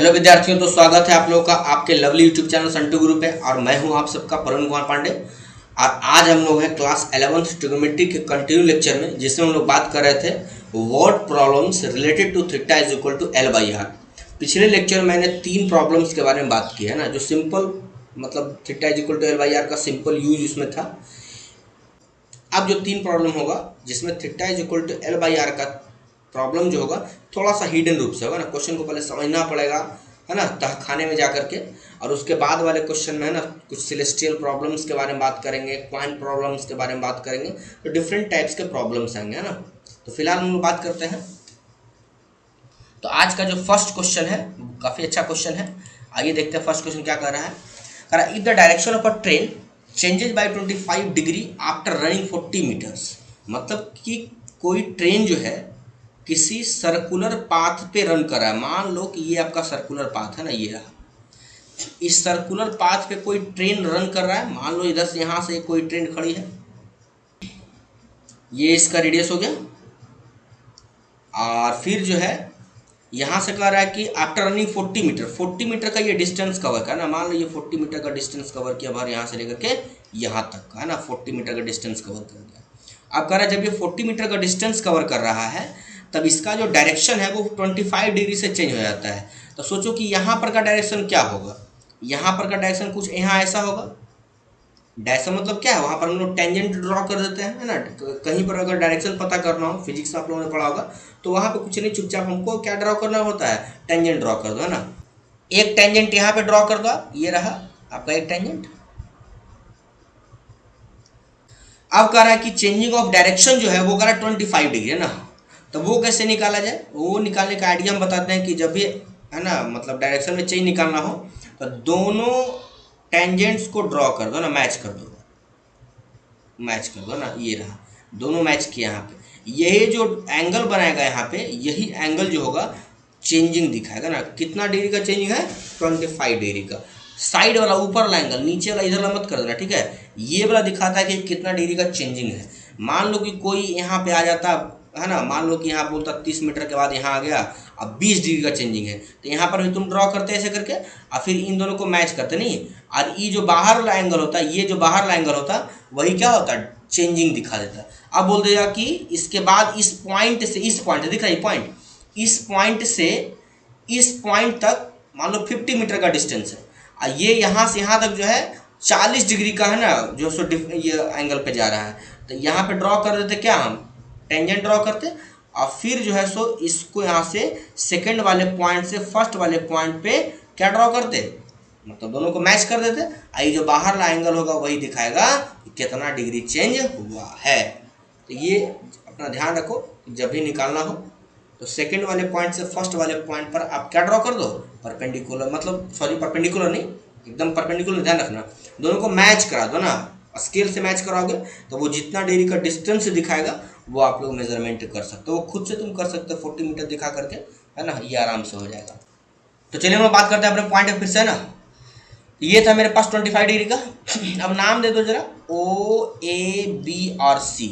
Hello विद्यार्थियों, तो स्वागत है आप लोगों का आपके लवली यूट्यूब चैनल संटू गुरु पे। और मैं हूं आप सबका प्रवीण कुमार पांडे। और आज हम लोग हैं क्लास 11th ट्रिग्नोमेट्री के कंटिन्यू लेक्चर में, जिसमें हम लोग बात कर रहे थे word problems related to theta is equal to l by r. पिछले लेक्चर में मैंने 3 प्रॉब्लम्स के बारे में बात की है ना, जो सिंपल मतलब theta is equal to l by r का सिंपल यूज उसमें था। अब जो 3 प्रॉब्लम होगा जिसमें theta is equal to l by r का प्रॉब्लम जो होगा थोड़ा सा हिडन रूप से होगा ना, क्वेश्चन को पहले समझना पड़ेगा है ना तहखाने में जा करके। और उसके बाद वाले क्वेश्चन में है ना कुछ सेलेस्टियल प्रॉब्लम्स के बारे में बात करेंगे, क्वांट प्रॉब्लम्स के बारे में बात करेंगे, तो डिफरेंट टाइप्स के प्रॉब्लम्स आएंगे है ना। तो फिलहाल हम लोग बात करते हैं। तो आज का जो फर्स्ट क्वेश्चन है काफ़ी अच्छा क्वेश्चन है। आइए देखते हैं फर्स्ट क्वेश्चन क्या कर रहा है। कह रहा है if the direction of a train changes by 25 degree after running 40 metres. मतलब कि कोई ट्रेन जो है किसी सर्कुलर पाथ पे रन कर रहा है। मान लो कि ये आपका सर्कुलर पाथ है ना, ये रहा। इस सर्कुलर पाथ पे कोई ट्रेन रन कर रहा है। मान लो इधर से यहाँ से कोई ट्रेन खड़ी है, ये इसका रेडियस हो गया। और फिर जो है यहाँ से कह रहा है कि आफ्टर रनिंग 40 मीटर का ये डिस्टेंस कवर का ना। मान लो ये 40 मीटर का डिस्टेंस कवर किया बाहर, यहाँ से लेकर के यहाँ तक का है ना, 40 मीटर का डिस्टेंस कवर कर दिया। अब कह रहा है जब ये 40 मीटर का डिस्टेंस कवर कर रहा है तब इसका जो डायरेक्शन है वो 25 डिग्री से चेंज हो जाता है। तो सोचो कि यहाँ पर का डायरेक्शन क्या होगा। यहाँ पर का डायरेक्शन कुछ यहाँ ऐसा होगा। डायरेक्शन मतलब क्या है, वहाँ पर हम लोग टेंजेंट ड्रॉ कर देते हैं है ना। कहीं पर अगर डायरेक्शन पता करना हो, फिजिक्स में आप लोगों ने पढ़ा होगा, तो वहाँ पे कुछ नहीं, चुपचाप हमको क्या ड्रॉ करना होता है, टेंजेंट ड्रॉ कर दो है ना। एक टेंजेंट यहाँ पे ड्रॉ कर दो, ये रहा आपका एक टेंजेंट। अब कह रहा है कि चेंजिंग ऑफ डायरेक्शन जो है वो कह रहा है 25 डिग्री है ना। तो वो कैसे निकाला जाए, वो निकालने का आइडिया हम बताते हैं कि जब भी है ना मतलब डायरेक्शन में चेंज निकालना हो तो दोनों टेंजेंट्स को ड्रॉ कर दो ना, मैच कर दो, मैच कर दो ना, ये रहा दोनों मैच किया। यहाँ पे यही जो एंगल बनाएगा यहाँ पे, यही एंगल जो होगा चेंजिंग दिखाएगा ना। कितना डिग्री का चेंजिंग है, 25 डिग्री का। साइड वाला ऊपर वाला एंगल, नीचे वाला इधर वाला मत कर देना, ठीक है। ये वाला दिखाता है कि कितना डिग्री का चेंजिंग है। मान लो कि कोई यहाँ पे आ जाता है ना, मान लो कि यहाँ बोलता 30 मीटर के बाद यहाँ आ गया, अब 20 डिग्री का चेंजिंग है, तो यहाँ पर भी तुम ड्रॉ करते ऐसे करके और फिर इन दोनों को मैच करते नहीं। और ये जो बाहर वाला एंगल होता है, ये जो बाहर वाला एंगल होता है वही क्या होता है, चेंजिंग दिखा देता है। अब बोल देगा कि इसके बाद इस पॉइंट से इस पॉइंट दिख रहा है पॉइंट, इस पॉइंट से इस पॉइंट तक मान लो 50 मीटर का डिस्टेंस है, और ये यहाँ से यहाँ तक जो है 40 डिग्री का है ना, जो सो ये एंगल पे जा रहा है। तो यहाँ पे ड्रॉ कर देते क्या, हम टेंजेंट ड्रॉ करते और फिर जो है सो इसको यहाँ से सेकंड वाले पॉइंट से फर्स्ट वाले पॉइंट पे क्या ड्रॉ करते, मतलब दोनों को मैच कर देते। ये जो बाहर वाला एंगल होगा वही दिखाएगा कि कितना डिग्री चेंज हुआ है। तो ये अपना ध्यान रखो, जब भी निकालना हो तो सेकंड वाले पॉइंट से फर्स्ट वाले पॉइंट पर आप क्या ड्रॉ कर दो, परपेंडिकुलर, मतलब सॉरी परपेंडिकुलर नहीं, एकदम परपेंडिकुलर, ध्यान रखना। दोनों को मैच करा दो ना, स्केल से मैच कराओगे तो वो जितना डिग्री का डिस्टेंस दिखाएगा वो आप लोग मेजरमेंट कर सकते हो। वो खुद से तुम कर सकते हो 40 मीटर दिखा करके है ना, ये आराम से हो जाएगा। तो चलिए हम बात करते हैं अपने पॉइंट फिर से ना। ये था मेरे पास 25 डिग्री का। अब नाम दे दो जरा, O A B और C।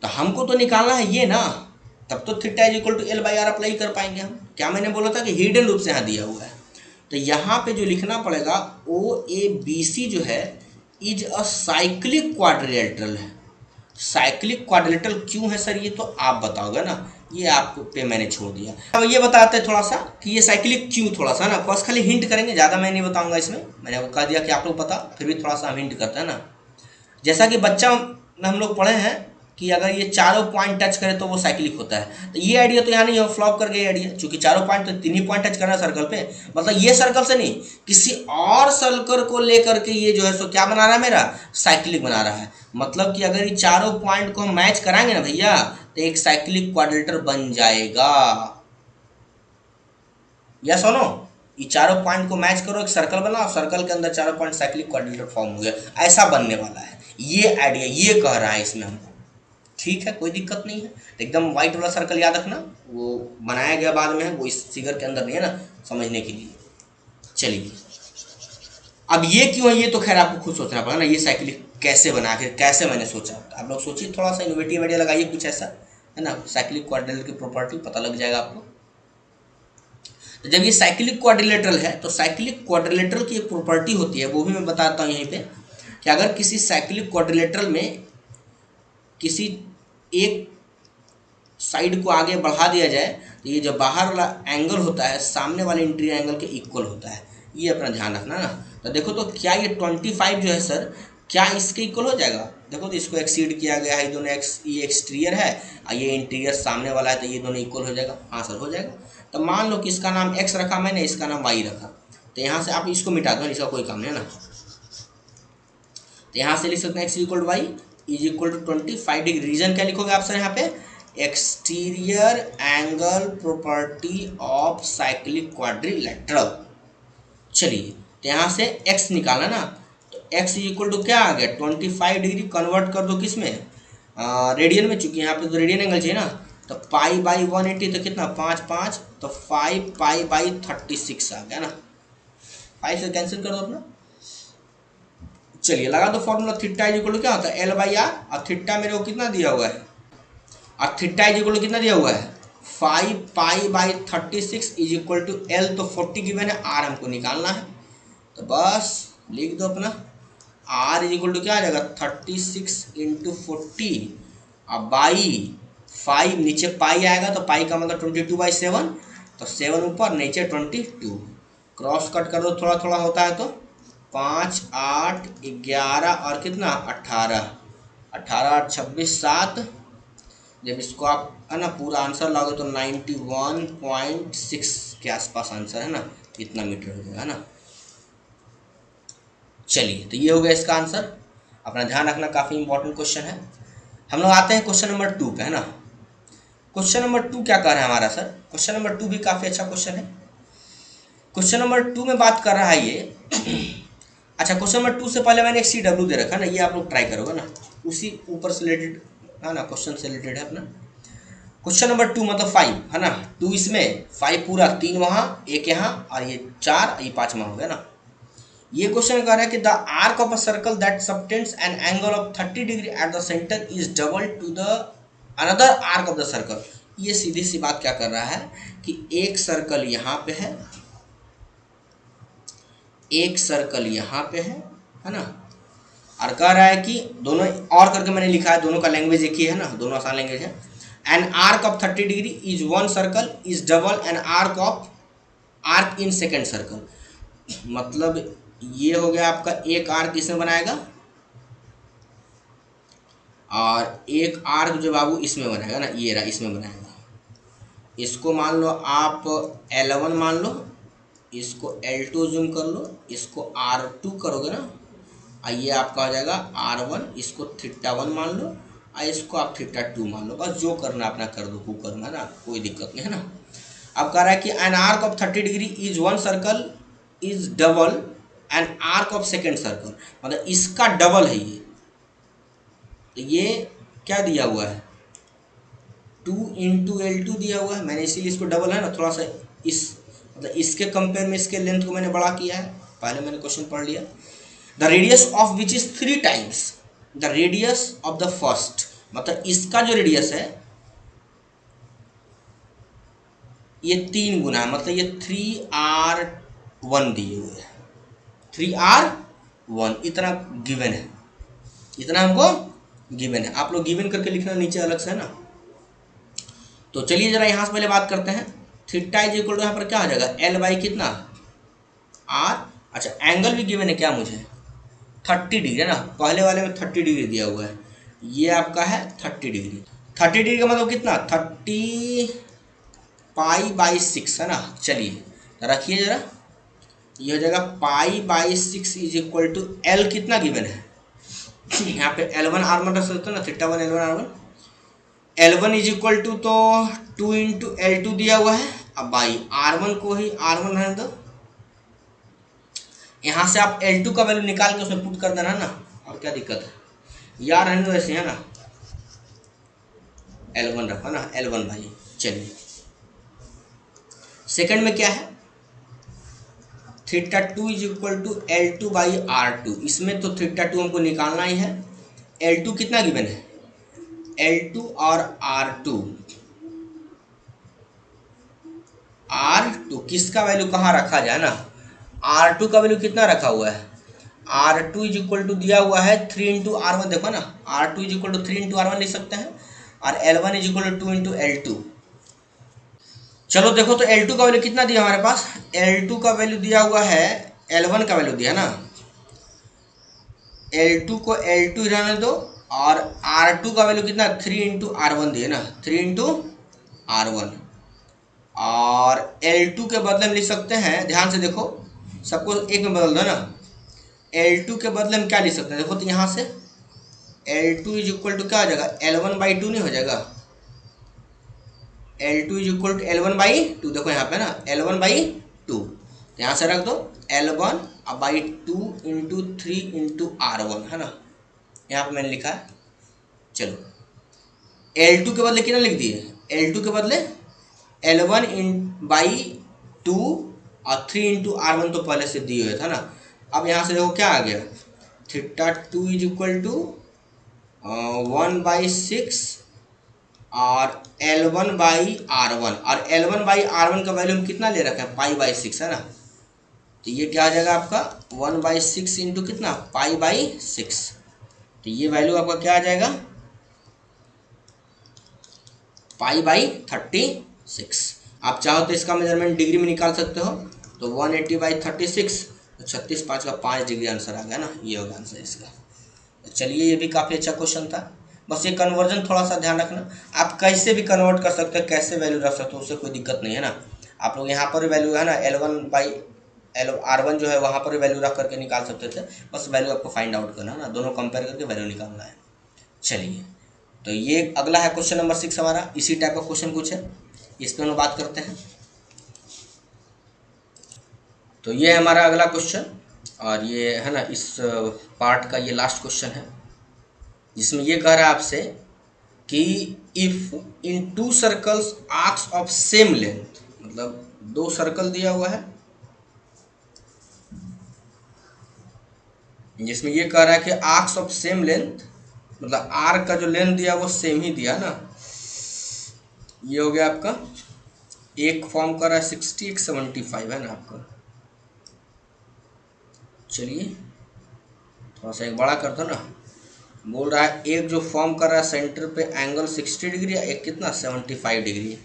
तो हमको तो निकालना है ये ना, तब तो theta is equal to l by r apply कर पाएंगे हम। क्या मैंने बोला था कि हिडन रूप से यहाँ दिया हुआ है। तो यहाँ पे जो लिखना पड़ेगा OABC जो है इज अ साइक्लिक क्वाड्रिलेटरल है। साइक्लिक क्वाड्रिलेटरल क्यों है सर, ये तो आप बताओगे ना, ये आप पे मैंने छोड़ दिया। अब ये बताते हैं थोड़ा सा कि ये साइक्लिक क्यों, थोड़ा सा ना बस खाली हिंट करेंगे, ज़्यादा मैं नहीं बताऊंगा इसमें। मैंने आपको कह दिया कि आप लोग पता, फिर भी थोड़ा सा हम हिंट करते हैं ना। जैसा कि बच्चा में हम लोग पढ़े हैं कि अगर ये चारों पॉइंट टच करे तो वो साइक्लिक होता है। तो ये आइडिया तो यहाँ नहीं हो, फ्लॉप कर गई आइडिया, क्योंकि चारों पॉइंट तो 3 ही पॉइंट टच करना है सर्कल पे। मतलब ये सर्कल से नहीं, किसी और सर्कल को लेकर के ये जो है सो क्या बना रहा है, मेरा साइक्लिक बना रहा है। मतलब कि अगर ये चारों पॉइंट को हम मैच कराएंगे ना भैया, तो एक साइक्लिक क्वाड्रिलेटर बन जाएगा। या सुनो, ये चारों पॉइंट को मैच करो, एक सर्कल बना, और सर्कल के अंदर चारों पॉइंट साइक्लिक क्वाड्रिलेटर फॉर्म हो गया, ऐसा बनने वाला है। ये आइडिया ये कह रहा है इसमें हमको, ठीक है, कोई दिक्कत नहीं है। तो एकदम व्हाइट वाला सर्कल याद रखना, वो बनाया गया बाद में है, वो इस फिगर के अंदर नहीं है ना, समझने के लिए। चलिए अब ये क्यों है, ये तो खैर आपको खुद सोचना पड़ेगा ना, ये साइक्लिक कैसे बना, फिर कैसे मैंने सोचा। आप लोग सोचिए, थोड़ा सा इनोवेटिव आइडिया लगाइए कुछ ऐसा है ना, साइक्लिक क्वाड्रिलेटरल की प्रॉपर्टी पता लग जाएगा आपको। तो जब ये साइक्लिक क्वाड्रिलेटरल है तो साइक्लिक क्वाड्रिलेटरल की एक प्रॉपर्टी होती है, वो भी मैं बताता हूँ यहीं पे, कि अगर किसी साइक्लिक क्वाड्रिलेटरल में किसी एक साइड को आगे बढ़ा दिया जाए तो ये जो बाहर वाला एंगल होता है सामने वाले इंटीरियर एंगल के इक्वल होता है, ये अपना ध्यान रखना ना। तो देखो तो क्या ये 25 जो है सर, क्या इसके इक्वल हो जाएगा? देखो तो इसको एक्सीड किया गया है, ये दोनों ये एक्सटीरियर है और ये इंटीरियर सामने वाला है, तो ये दोनों इक्वल हो जाएगा। हाँ सर हो जाएगा। तो मान लो कि इसका नाम एक्स रखा मैंने, इसका नाम वाई रखा, तो यहाँ से आप इसको मिटा दो, इसका कोई काम नहीं है ना। तो यहाँ से लिख सकते हैं x equal to y is equal to 25 degree. Reason क्या लिखोगे आप सर यहाँ पे? Exterior angle property of cyclic quadrilateral. चलिए तो यहाँ से x निकाला ना, तो x इक्वल टू क्या आ गया? 25 डिग्री। कन्वर्ट कर दो किस में? रेडियन में, चूंकि यहाँ पे तो रेडियन एंगल चाहिए ना। तो पाई बाई 180 तो कितना? 5 5, तो 5 पाई बाई 36 आ गया ना। 5 से कैंसिल कर दो अपना। चलिए लगा दो formula. Theta is equal to क्या होता है? L by r. और थीटा मेरे को कितना दिया हुआ है? और थीटा इज इक्वल टू कितना दिया हुआ है? 5 pi by 36 is equal to l, तो 40 गिवन है, आर हमको निकालना है। तो बस लिख दो अपना, आर इज इक्वल टू क्या आ जाएगा? 36 इंटू 40 और बाई 5, नीचे पाई आएगा तो पाई का मतलब 22/7, तो 7 ऊपर, नीचे 22। क्रॉस कट कर दो, थोड़ा थोड़ा होता है तो 5 8 11 और कितना? 18 18 और 26 7। जब इसको आप है ना पूरा आंसर लाओगे तो 91.6 के आसपास आंसर है ना, इतना मीटर हो जाएगा ना। चलिए तो ये हो गया इसका आंसर। अपना ध्यान रखना, काफ़ी इंपॉर्टेंट क्वेश्चन है। हम लोग आते हैं क्वेश्चन नंबर 2 पे, है ना। क्वेश्चन नंबर 2 क्या कर रहा है हमारा सर? क्वेश्चन नंबर 2 भी काफ़ी अच्छा क्वेश्चन है। क्वेश्चन नंबर 2 में बात कर रहा है ये अच्छा, क्वेश्चन नंबर 2 से पहले मैंने एक CW दे रखा है ना, ये आप लोग ट्राई करोगे ना, उसी ऊपर से रिलेटेड है ना, क्वेश्चन से रिलेटेड है अपना। क्वेश्चन नंबर 2 मतलब 5 है ना, 2 इसमें 5 पूरा, 3 वहाँ 1 यहाँ और ये 4, ये 5वां हो गया ना। ये क्वेश्चन कह रहा है कि the arc of a circle that subtends an angle of 30 degree at the centre is double two the another arc of the circle. ये सीधी सी बात क्या कर रहा है कि एक सर्कल यहाँ पे है, एक सर्कल यहाँ पे है ना, और कह रहा है कि दोनों, और करके मैंने लिखा है, दोनों का लैंग्वेज एक ही है ना, दोनों आसान लैंग्वेज है। An arc of 30 degree is one circle is double an arc in second circle. मतलब ये हो गया आपका एक आर्क इसमें बनाएगा और एक आर्क जो बाबू इसमें बनाएगा ना, ये रहा, इसमें बनाएगा। इसको मान लो आप L1 मान लो, इसको L2 जूम कर लो, इसको R2 करोगे ना, और ये आपका हो जाएगा R1। इसको θ1 मान लो और इसको आप θ2 मान लो। बस जो करना अपना कर दो, वो करना ना, कोई दिक्कत नहीं है ना। अब कह रहा है कि an arc of 30 degree is one circle is double an arc of second circle, मतलब इसका डबल है ये। तो ये क्या दिया हुआ है? 2 इंटू L2 दिया हुआ है, मैंने इसीलिए इसको डबल है ना, थोड़ा सा इस मतलब इसके कंपेयर में इसके लेंथ को मैंने बड़ा किया है, पहले मैंने क्वेश्चन पढ़ लिया। The radius of which is 3 times the radius of the first, मतलब इसका जो रेडियस है ये 3 गुना है, मतलब ये 3R1 दिए हुए है, 3R1 इतना गिवन है, इतना हमको गिवन है। आप लोग गिवन करके लिखना नीचे अलग से है ना। तो चलिए जरा यहाँ से पहले बात करते हैं। थीटा इज इक्वल टू यहाँ पर क्या आ जाएगा? L बाई कितना? R। अच्छा एंगल भी गिवन है क्या मुझे? 30 डिग्री है ना, पहले वाले में 30 डिग्री दिया हुआ है, ये आपका है 30 डिग्री। 30 डिग्री का मतलब कितना? 30 पाई बाई 6 है ना। चलिए रखिए जरा, ये हो जाएगा pi by 6 is equal to L कितना गिवन है यहाँ पे? L1 R1 रख सकते हो ना, θ1 L1 R1। L1 is equal to तो 2 इंटू L2 दिया हुआ है, अब बाई R1 को ही R1 रहने दो। यहाँ से आप L2 का वैल्यू निकाल के उसमें पुट कर देना ना, और क्या दिक्कत है यार, रहने दो ऐसे है ना। L1 रखा ना, L1 भाई। चलिए सेकंड में क्या है? θ2 is equal to L2 by R2। इसमें तो θ2 हमको निकालना ही है। L2 कितना गिवन है? L2 और R2 R2 किसका वैल्यू कहाँ रखा जाए ना, R2 का वैल्यू कितना रखा हुआ है, R2 इज इक्वल टू दिया हुआ है 3 इंटू R1, देखो ना R2 is equal to 3 into R1 लिख सकते हैं, और L1 is equal to 2 into L2। चलो देखो तो L2 का वैल्यू कितना दिया हमारे पास, L2 का वैल्यू दिया हुआ है, L1 का वैल्यू दिया ना, L2 को L2 ही रहने दो, और R2 का वैल्यू कितना 3 इंटू R1 दिए ना, 3 इंटू R1, और L2 के बदले में लिख सकते हैं, ध्यान से देखो सबको एक में बदल दो ना, L2 के बदले में क्या लिख सकते हैं, देखो तो यहाँ से L2 इज इक्वल टू क्या हो जाएगा, L1/2 नहीं हो जाएगा, L2 is equal to L1/2, देखो यहाँ पे ना L1/2, यहाँ से रख दो L1/2 इंटू 3 इंटू R1 है ना, यहाँ पे मैंने लिखा है। चलो L2 के बदले कितना लिख दिए, L2 के बदले L1/2 और 3 इंटू R1 तो पहले से दिए हुए था ना। अब यहाँ से देखो क्या आ गया, θ2 इज इक्वल टू 1/6 और L1/R1, और L1/R1 का वैल्यू हम कितना ले रखा है, π/6 है ना, तो ये क्या आ जाएगा आपका 1/6 इंटू कितना π/6, तो ये वैल्यू आपका क्या आ जाएगा π/36। आप चाहो तो इसका मेजरमेंट डिग्री में निकाल सकते हो, तो 180/36, तो 36 5 का 5 डिग्री आंसर आ गया ना, ये होगा आंसर इसका। तो चलिए ये भी काफ़ी अच्छा क्वेश्चन था, बस ये कन्वर्जन थोड़ा सा ध्यान रखना, आप कैसे भी कन्वर्ट कर सकते हो, कैसे वैल्यू रख सकते हो, उससे कोई दिक्कत नहीं है ना। आप लोग यहाँ पर वैल्यू है ना R1 जो है वहाँ पर वैल्यू रख करके निकाल सकते थे, बस वैल्यू आपको फाइंड आउट करना है ना, दोनों कंपेयर करके वैल्यू निकालना है। चलिए तो ये अगला है क्वेश्चन नंबर 6 हमारा, इसी टाइप का क्वेश्चन कुछ है, इस पर हम बात करते हैं। तो ये है हमारा अगला क्वेश्चन, और ये है ना इस पार्ट का ये लास्ट क्वेश्चन है, जिसमें ये कह रहा है आपसे कि if in 2 circles arcs of same length, मतलब 2 सर्कल दिया हुआ है, जिसमें ये कह रहा है कि आर्क्स ऑफ सेम लेंथ, मतलब आर्क का जो लेंथ दिया वो सेम ही दिया ना, ये हो गया आपका, एक फॉर्म कर रहा है 60, एक 75 है ना आपका। चलिए थोड़ा सा एक बड़ा कर दो ना, बोल रहा है एक जो फॉर्म कर रहा है सेंटर पे एंगल 60 डिग्री, एक कितना 75 degree.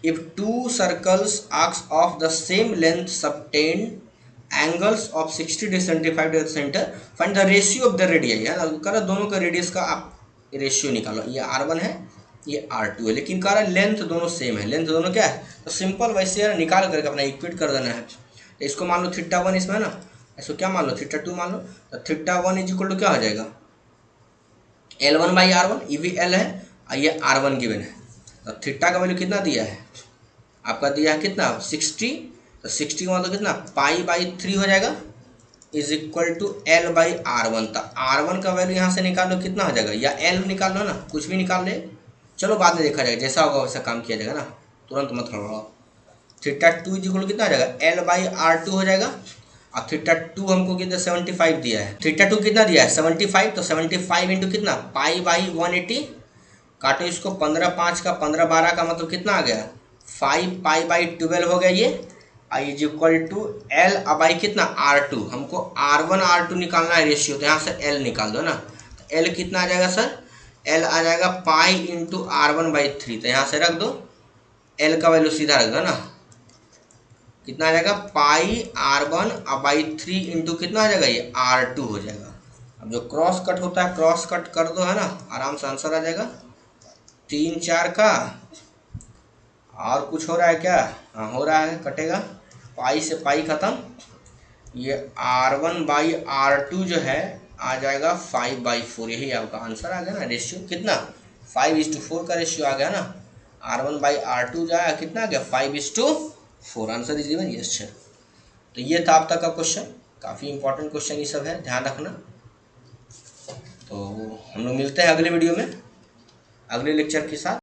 If 2 circles arcs of the same length subtend angles of 60 to 75 degree centre, find the ratio of the radius, है ना, कह रहा दोनों का रेडियस का आप रेशियो निकालो, ये R1 है ये R2 है, लेकिन कह रहा है लेंथ दोनों सेम है, लेंथ दोनों क्या है, तो सिंपल वैसे है निकाल करके अपना इक्वेट कर देना है। तो इसको मान लो θ1 इसमें है ना, इसको क्या मान लो θ2 मान लो, तो θ1 इज इक्वल टू क्या हो जाएगा L1/R1, ये भी L है और ये R1 गिवन है, तो थीटा का वैल्यू कितना दिया है आपका, दिया है कितना 60, तो 60 का मतलब कितना π/3 हो जाएगा, इज इक्वल टू L/R1, तो R1 का वैल्यू यहाँ से निकाल लो कितना हो जाएगा, या L निकाल लो ना, कुछ भी निकाल ले, चलो बाद में देखा जाएगा, जैसा होगा वैसा काम किया जाएगा ना, तुरंत मत हड़बड़ाओ। θ2 इज इक्वल टू कितना हो जाएगा L/R2 हो जाएगा, और θ2 हमको कितना 75 दिया है, θ2 कितना दिया है 75, तो 75 इंटू कितना π/180, काटो इसको 15 5 का 15 12 का मतलब कितना आ गया 5 π/12 हो गया ये, इज इक्वल टू L कितना R2, हमको R1 R2 निकालना है रेशियो, तो यहाँ से L निकाल दो ना, तो L कितना आ जाएगा सर, L आ जाएगा पाई इंटू R1/3, तो यहाँ से रख दो L का वैल्यू सीधा रख दो ना, कितना आ जाएगा π/3 इंटू कितना आ जाएगा ये R2 हो जाएगा। अब जो क्रॉस कट होता है क्रॉस कट कर दो है ना, आराम से आंसर आ जाएगा 3 4 का, और कुछ हो रहा है क्या, हाँ हो रहा है, कटेगा पाई से पाई खत्म, ये R1/R2 जो है आ जाएगा 5/4, यही आपका आंसर आ गया ना, रेशियो कितना 5:4 का रेशियो आ गया ना, R1/R2 जो है कितना आ गया 5:4, answer is given yes sir. तो ये था अब तक का क्वेश्चन, काफ़ी इंपॉर्टेंट क्वेश्चन ये सब है, ध्यान रखना। तो हम लोग मिलते हैं अगले वीडियो में अगले लेक्चर के साथ।